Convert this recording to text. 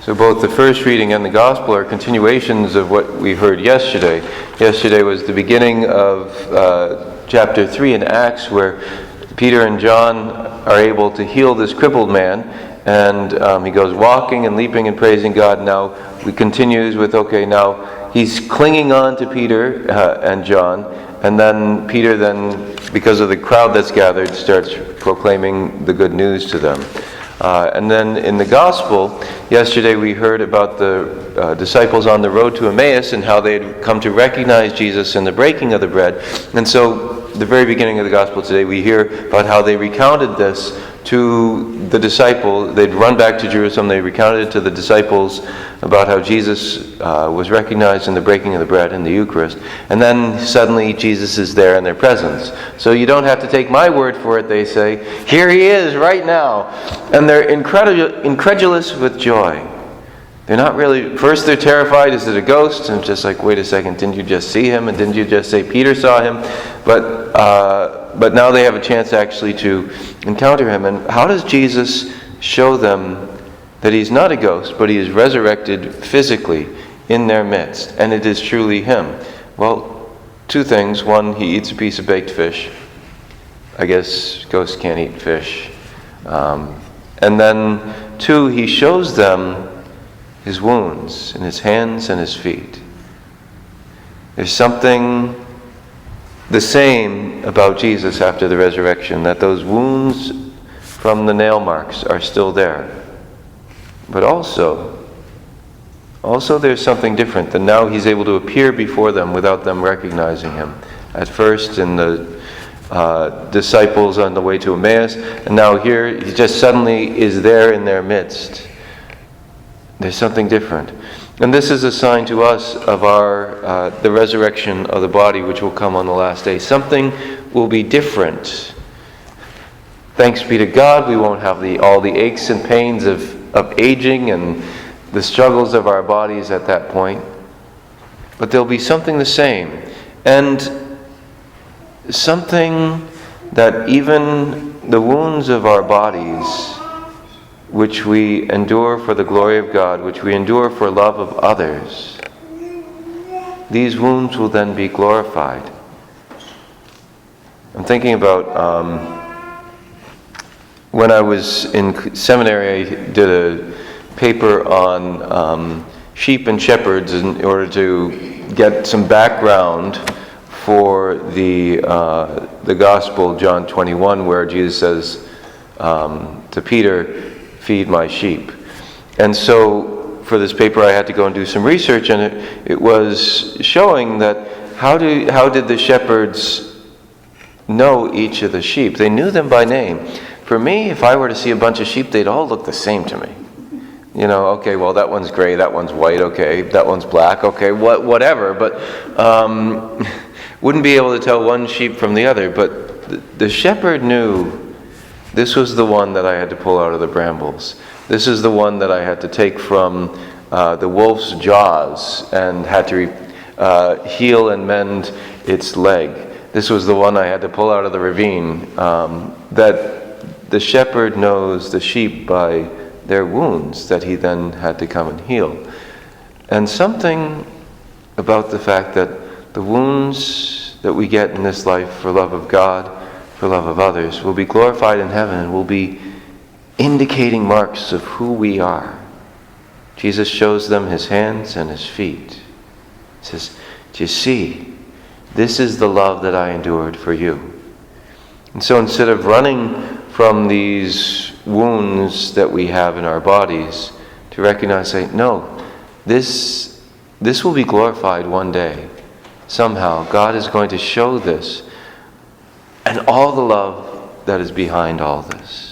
So both the first reading and the Gospel are continuations of what we heard yesterday. Yesterday was the beginning of chapter 3 in Acts, where Peter and John are able to heal this crippled man, and he goes walking and leaping and praising God. Now we continues with, now he's clinging on to Peter and John, and then Peter because of the crowd that's gathered, starts proclaiming the good news to them. And then in the Gospel, yesterday we heard about the disciples on the road to Emmaus and how they had come to recognize Jesus in the breaking of the bread. And so, the very beginning of the Gospel today, we hear about how they recounted this to the disciples. They'd run back to Jerusalem, they recounted it to the disciples about how Jesus was recognized in the breaking of the bread in the Eucharist. And then suddenly Jesus is there in their presence. So you don't have to take my word for it, they say. Here he is right now. And they're incredulous with joy. They're not really, first they're terrified, is it a ghost? And just like, wait a second, didn't you just see him? And didn't you just say Peter saw him? But now they have a chance actually to encounter him. And how does Jesus show them that he's not a ghost, but he is resurrected physically in their midst, and it is truly him? Well, two things. One, he eats a piece of baked fish. I guess ghosts can't eat fish. And then two, he shows them his wounds in his hands and his feet. There's something the same about Jesus after the resurrection, that those wounds from the nail marks are still there. But also there's something different, that now he's able to appear before them without them recognizing him. At first in the disciples on the way to Emmaus, and now here he just suddenly is there in their midst. There's something different. And this is a sign to us of the resurrection of the body, which will come on the last day. Something will be different. Thanks be to God, we won't have all the aches and pains of aging and the struggles of our bodies at that point. But there'll be something the same. And something that even the wounds of our bodies, which we endure for the glory of God, which we endure for love of others, these wounds will then be glorified. I'm thinking about when I was in seminary, I did a paper on sheep and shepherds in order to get some background for the Gospel, John 21, where Jesus says to Peter, "Feed my sheep." And so for this paper I had to go and do some research, and it was showing that how did the shepherds know each of the sheep? They knew them by name. For me, if I were to see a bunch of sheep, they'd all look the same to me. Okay, well, that one's gray, that one's white, okay, that one's black, okay, whatever. But wouldn't be able to tell one sheep from the other. But the shepherd knew this was the one that I had to pull out of the brambles. This is the one that I had to take from the wolf's jaws and had to heal and mend its leg. This was the one I had to pull out of the ravine. That the shepherd knows the sheep by their wounds that he then had to come and heal. And something about the fact that the wounds that we get in this life for love of God, for love of others, will be glorified in heaven and will be indicating marks of who we are. Jesus shows them his hands and his feet. He says, "Do you see? This is the love that I endured for you." And so instead of running from these wounds that we have in our bodies, to recognize, say, no, this will be glorified one day. Somehow God is going to show this and all the love that is behind all this.